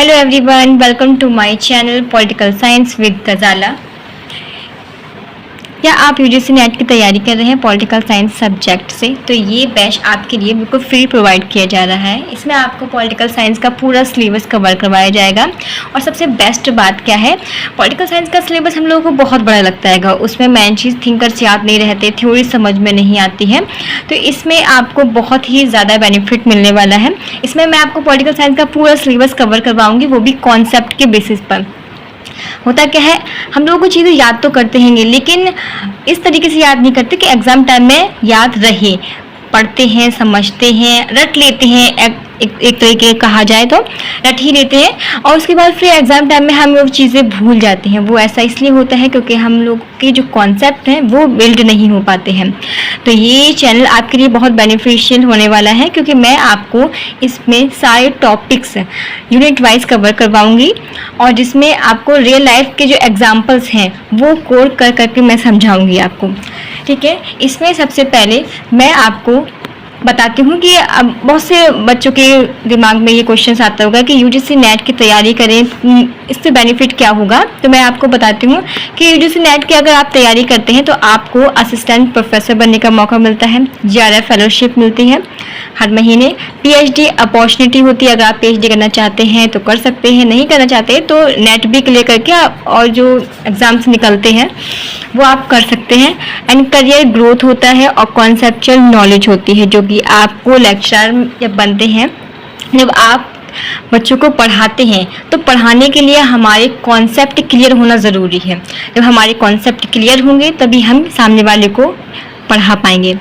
Hello everyone, welcome to my channel political science with Ghazala. क्या आप UGC net की तैयारी कर रहे हैं पॉलिटिकल साइंस सब्जेक्ट से, तो ये बैच आपके लिए बिल्कुल फ्री प्रोवाइड किया जा रहा है। इसमें आपको पॉलिटिकल साइंस का पूरा सिलेबस कवर करवाया जाएगा। और सबसे बेस्ट बात क्या है, पॉलिटिकल साइंस का सिलेबस हम लोगों को बहुत बड़ा लगता है। उसमें मेन चीज़ थिंकर्स याद नहीं रहते, थ्योरी समझ में नहीं आती है। तो इसमें आपको बहुत ही ज़्यादा बेनिफिट मिलने वाला है। इसमें मैं आपको पॉलिटिकल साइंस का पूरा सिलेबस कवर करवाऊंगी, वो भी कॉन्सेप्ट के बेसिस पर। होता क्या है, हम लोगों को चीज़ें याद तो करते हैं लेकिन इस तरीके से याद नहीं करते कि एग्ज़ाम टाइम में याद रहे। पढ़ते हैं, समझते हैं, रट लेते हैं, एक तरीके कहा जाए तो रट ही लेते हैं, और उसके बाद फिर एग्ज़ाम टाइम में हम लोग चीज़ें भूल जाते हैं। वो ऐसा इसलिए होता है क्योंकि हम लोग के जो कॉन्सेप्ट हैं वो बिल्ड नहीं हो पाते हैं। तो ये चैनल आपके लिए बहुत बेनिफिशियल होने वाला है, क्योंकि मैं आपको इसमें सारे टॉपिक्स यूनिट वाइज कवर करवाऊंगी, और जिसमें आपको रियल लाइफ के जो एग्जाम्पल्स हैं वो कोड कर करके मैं समझाऊंगी आपको। ठीक है, इसमें सबसे पहले मैं आपको बताती हूँ कि अब बहुत से बच्चों के दिमाग में ये क्वेश्चन आता होगा कि यूजीसी नेट की तैयारी करें, इससे बेनिफिट क्या होगा। तो मैं आपको बताती हूँ कि यूजीसी नेट की अगर आप तैयारी करते हैं तो आपको असिस्टेंट प्रोफेसर बनने का मौका मिलता है, जीआरएफ फेलोशिप मिलती है हर महीने, पीएचडी अपॉर्चुनिटी होती है। अगर आप पीएचडी करना चाहते हैं तो कर सकते हैं, नहीं करना चाहते तो नेट भी क्लियर करके और जो एग्ज़ाम्स निकलते हैं वो आप कर सकते हैं। एंड करियर ग्रोथ होता है और कॉन्सेप्चुअल नॉलेज होती है, जो कि आपको लेक्चरर जब बनते हैं, जब आप बच्चों को पढ़ाते हैं तो पढ़ाने के लिए हमारे कॉन्सेप्ट क्लियर होना ज़रूरी है। जब हमारे कॉन्सेप्ट क्लियर होंगे तभी हम सामने वाले को पढ़ा पाएंगे।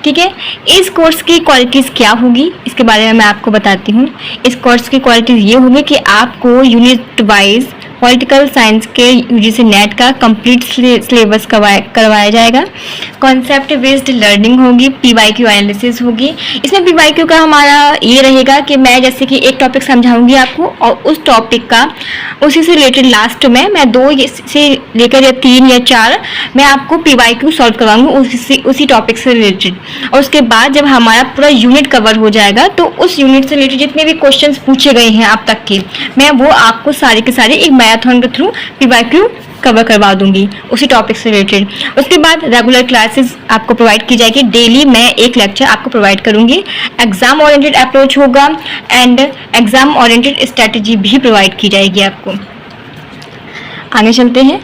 ठीक है, इस कोर्स की क्वालिटीज़ क्या होगी इसके बारे में मैं आपको बताती हूँ। इस कोर्स की क्वालिटीज़ ये होगी कि आपको यूनिट वाइज पॉलिटिकल साइंस के यूजीसी नेट का कंप्लीट सिलेबस करवाया जाएगा। कॉन्सेप्ट बेस्ड लर्निंग होगी, पीवाईक्यू एनालिसिस होगी। इसमें पीवाईक्यू का हमारा ये रहेगा कि मैं जैसे कि एक टॉपिक समझाऊंगी आपको, और उस टॉपिक का उसी से रिलेटेड लास्ट में मैं 2 से लेकर या 3 या 4 मैं आपको पीवाईक्यू सॉल्व करवाऊंगी उसी टॉपिक से रिलेटेड। और उसके बाद जब हमारा पूरा यूनिट कवर हो जाएगा तो उस यूनिट से रिलेटेड जितने भी क्वेश्चन पूछे गए हैं अब तक के, मैं वो आपको सारे के सारे एक मैराथन के थ्रू पीवाईक्यू कवर करवा दूंगी उसी टॉपिक से रिलेटेड। उसके बाद रेगुलर क्लासेस आपको प्रोवाइड की जाएगी, डेली मैं एक लेक्चर आपको प्रोवाइड करूंगी। एग्जाम ओरिएंटेड अप्रोच होगा एंड एग्जाम ओरिएंटेड स्ट्रेटजी भी प्रोवाइड की जाएगी आपको। आगे चलते हैं।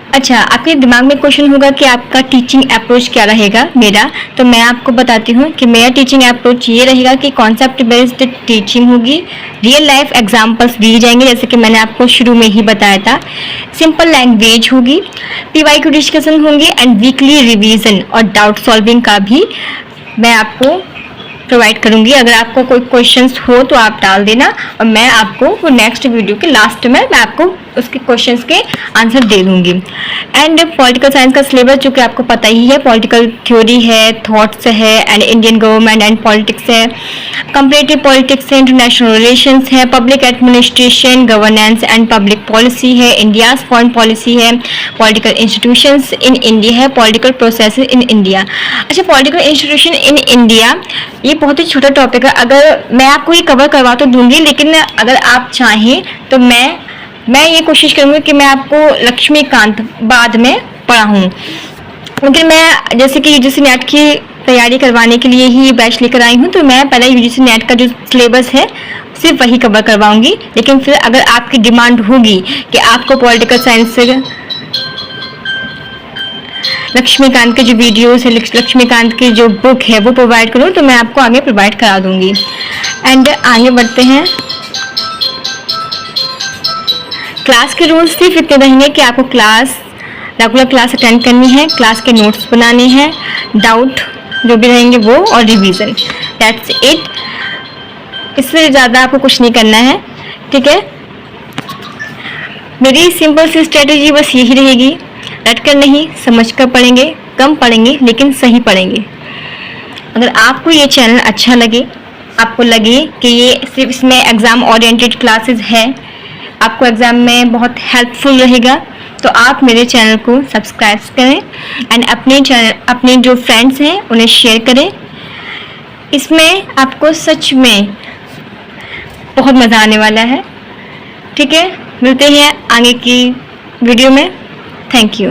अच्छा, आपके दिमाग में क्वेश्चन होगा कि आपका टीचिंग अप्रोच क्या रहेगा मेरा, तो मैं आपको बताती हूँ कि मेरा टीचिंग अप्रोच ये रहेगा कि कॉन्सेप्ट बेस्ड टीचिंग होगी, रियल लाइफ एग्जांपल्स दिए जाएंगे जैसे कि मैंने आपको शुरू में ही बताया था, सिंपल लैंग्वेज होगी, पीवाईक्यू डिस्कशन होंगे एंड वीकली रिवीजन और डाउट सॉल्विंग का भी मैं आपको प्रोवाइड करूंगी। अगर आपको कोई क्वेश्चंस हो तो आप डाल देना, और मैं आपको वो नेक्स्ट वीडियो के लास्ट में मैं आपको उसके क्वेश्चंस के आंसर दे दूंगी। एंड पॉलिटिकल साइंस का सिलेबस जो कि आपको पता ही है, पॉलिटिकल थ्योरी है, थॉट्स है, and Indian government and politics है, कंपैरेटिव पॉलिटिक्स है, इंटरनेशनल रिलेशंस है, public administration, governance and public policy है, इंडियाज फॉरेन पॉलिसी है, पॉलिटिकल इंस्टीट्यूशंस इन इंडिया है, पॉलिटिकल प्रोसेस इन इंडिया। अच्छा, पॉलिटिकल इंस्टीट्यूशन इन इंडिया ये बहुत ही छोटा टॉपिक है, अगर मैं आपको ये कवर करवा तो दूंगी, लेकिन अगर आप चाहें तो मैं ये कोशिश करूंगी कि मैं आपको लक्ष्मीकांत बाद में पढ़ाऊँ, क्योंकि मैं जैसे कि यूजीसी नेट की तैयारी करवाने के लिए ही बैच लेकर आई हूँ, तो मैं पहले यूजीसी नेट का जो सिलेबस है सिर्फ वही कवर करवाऊंगी। लेकिन फिर अगर आपकी डिमांड होगी कि आपको पॉलिटिकल साइंस से लक्ष्मीकांत के जो वीडियोस है, लक्ष्मीकांत की जो बुक है वो प्रोवाइड करूँ, तो मैं आपको आगे प्रोवाइड करा दूंगी। एंड आगे बढ़ते हैं। क्लास के रूल्स सिर्फ इतने रहेंगे कि आपको रेगुलर क्लास अटेंड करनी है, क्लास के नोट्स बनाने हैं, डाउट जो भी रहेंगे वो, और रिवीजन, दैट्स इट। इससे ज़्यादा आपको कुछ नहीं करना है। ठीक है, मेरी सिंपल सी स्ट्रेटेजी बस यही रहेगी, रटकर नहीं समझ कर पढ़ेंगे, कम पढ़ेंगे लेकिन सही पढ़ेंगे। अगर आपको ये चैनल अच्छा लगे, आपको लगे कि ये सिर्फ इसमें एग्ज़ाम ओरिएंटेड क्लासेस है, आपको एग्ज़ाम में बहुत हेल्पफुल रहेगा, तो आप मेरे चैनल को सब्सक्राइब करें एंड अपने जो फ्रेंड्स हैं उन्हें शेयर करें। इसमें आपको सच में बहुत मज़ा आने वाला है। ठीक है, मिलते हैं आगे की वीडियो में। Thank you.